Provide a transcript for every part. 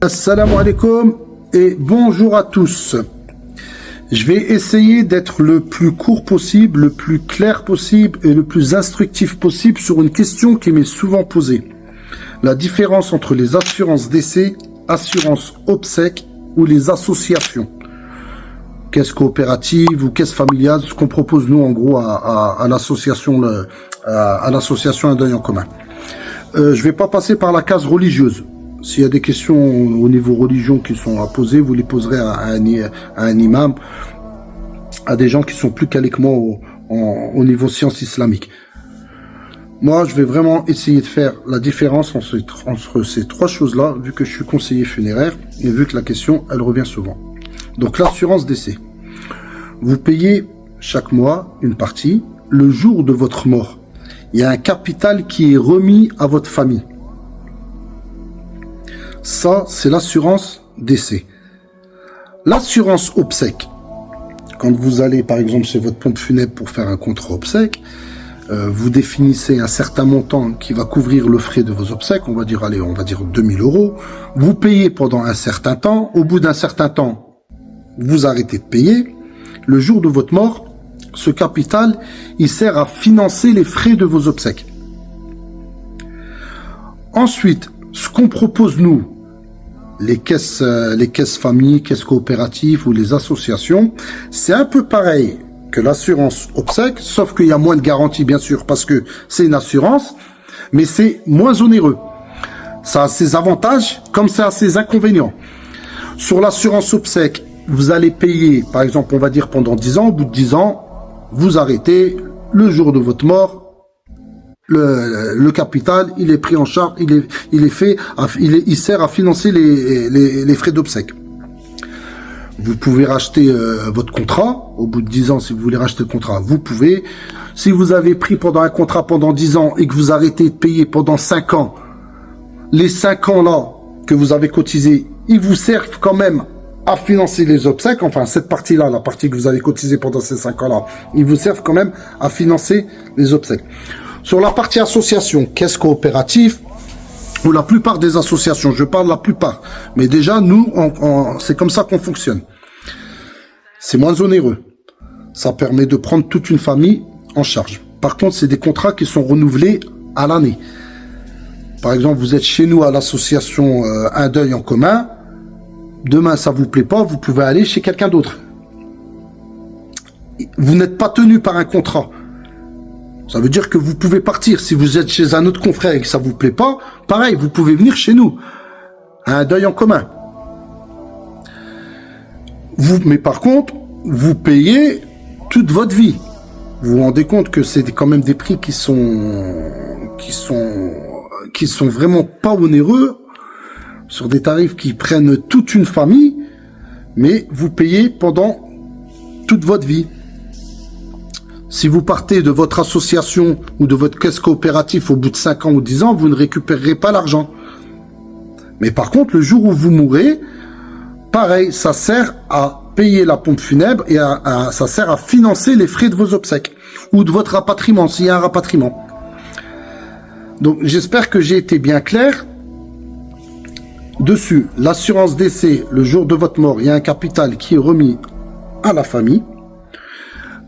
Assalamu alaikum et bonjour à tous. Je vais essayer d'être le plus court possible, le plus clair possible et le plus instructif possible sur une question qui m'est souvent posée. La différence entre les assurances décès, assurances obsèques ou les associations. Caisse coopérative ou caisse familiale, ce qu'on propose nous en gros à l'association Un Deuil en Commun. Je vais pas passer par la case religieuse. S'il y a des questions au niveau religion qui sont à poser, vous les poserez à un imam, à des gens qui sont plus calés que moi au niveau sciences islamiques. Moi, je vais vraiment essayer de faire la différence entre ces trois choses-là, vu que je suis conseiller funéraire et vu que la question, elle revient souvent. Donc, l'assurance décès. Vous payez chaque mois une partie. Le jour de votre mort, il y a un capital qui est remis à votre famille. Ça, c'est l'assurance décès. L'assurance obsèque, quand vous allez par exemple chez votre pompe funèbre pour faire un contrat obsèque, vous définissez un certain montant qui va couvrir le frais de vos obsèques, on va dire 2000 €. Vous payez pendant un certain temps. Au bout d'un certain temps, vous arrêtez de payer. Le jour de votre mort, ce capital, il sert à financer les frais de vos obsèques. Ensuite, ce qu'on propose nous, les caisses familles, caisses coopératives ou les associations, c'est un peu pareil que l'assurance obsèque, sauf qu'il y a moins de garanties bien sûr parce que c'est une assurance, mais c'est moins onéreux. Ça a ses avantages comme ça a ses inconvénients. Sur l'assurance obsèque, vous allez payer, par exemple, on va dire pendant 10 ans, au bout de 10 ans, vous arrêtez, le jour de votre mort, le capital, il est pris en charge, il sert à financer les frais d'obsèques. Vous pouvez racheter votre contrat, au bout de 10 ans, si vous voulez racheter le contrat, vous pouvez. Si vous avez pris pendant un contrat pendant 10 ans et que vous arrêtez de payer pendant 5 ans, les 5 ans là que vous avez cotisé, ils vous servent quand même à financer les obsèques, enfin cette partie-là, la partie que vous avez cotisé pendant ces 5 ans-là, ils vous servent quand même à financer les obsèques. Sur la partie association, caisse coopérative, ou la plupart des associations, je parle de la plupart, mais déjà nous, c'est comme ça qu'on fonctionne. C'est moins onéreux. Ça permet de prendre toute une famille en charge. Par contre, c'est des contrats qui sont renouvelés à l'année. Par exemple, vous êtes chez nous à l'association Un Deuil en Commun, demain ça vous plaît pas, vous pouvez aller chez quelqu'un d'autre. Vous n'êtes pas tenu par un contrat. Ça veut dire que vous pouvez partir. Si vous êtes chez un autre confrère et que ça vous plaît pas, pareil, vous pouvez venir chez nous. Un deuil en commun. Mais par contre, vous payez toute votre vie. Vous vous rendez compte que c'est quand même des prix qui sont vraiment pas onéreux, sur des tarifs qui prennent toute une famille, mais vous payez pendant toute votre vie. Si vous partez de votre association ou de votre caisse coopérative au bout de 5 ans ou 10 ans, vous ne récupérerez pas l'argent. Mais par contre, le jour où vous mourrez, pareil, ça sert à payer la pompe funèbre et ça sert à financer les frais de vos obsèques ou de votre rapatriement, s'il y a un rapatriement. Donc, j'espère que j'ai été bien clair. Dessus, l'assurance décès, le jour de votre mort, il y a un capital qui est remis à la famille.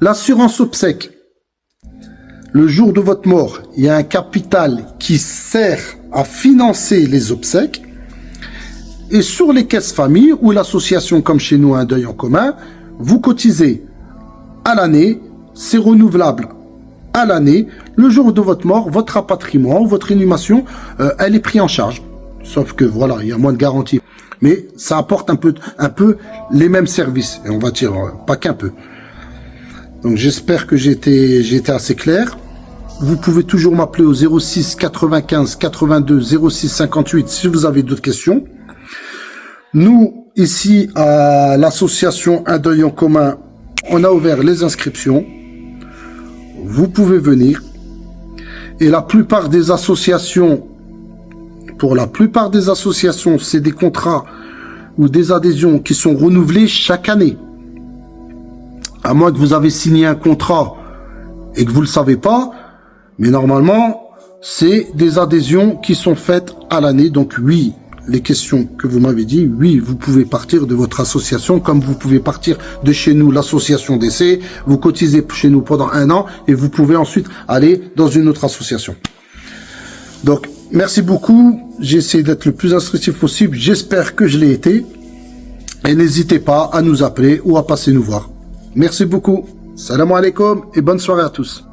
L'assurance obsèque, le jour de votre mort, il y a un capital qui sert à financer les obsèques. Et sur les caisses familles ou l'association comme chez nous Un Deuil en Commun, vous cotisez à l'année, c'est renouvelable à l'année. Le jour de votre mort, votre rapatriement, votre inhumation, elle est prise en charge. Sauf que voilà, il y a moins de garanties. Mais ça apporte un peu les mêmes services. Et on va dire, pas qu'un peu. Donc j'espère que j'ai été assez clair. Vous pouvez toujours m'appeler au 06 95 82 06 58 si vous avez d'autres questions. Nous, ici, à l'association Un Deuil en Commun, on a ouvert les inscriptions. Vous pouvez venir. Et la plupart des associations, pour la plupart des associations, c'est des contrats ou des adhésions qui sont renouvelés chaque année. À moins que vous avez signé un contrat et que vous ne le savez pas, mais normalement, c'est des adhésions qui sont faites à l'année. Donc oui, les questions que vous m'avez dit, oui, vous pouvez partir de votre association, comme vous pouvez partir de chez nous, l'association d'essai, vous cotisez chez nous pendant 1 an, et vous pouvez ensuite aller dans une autre association. Donc, merci beaucoup, j'ai essayé d'être le plus instructif possible, j'espère que je l'ai été, et n'hésitez pas à nous appeler ou à passer nous voir. Merci beaucoup, salam alaikum, et bonne soirée à tous.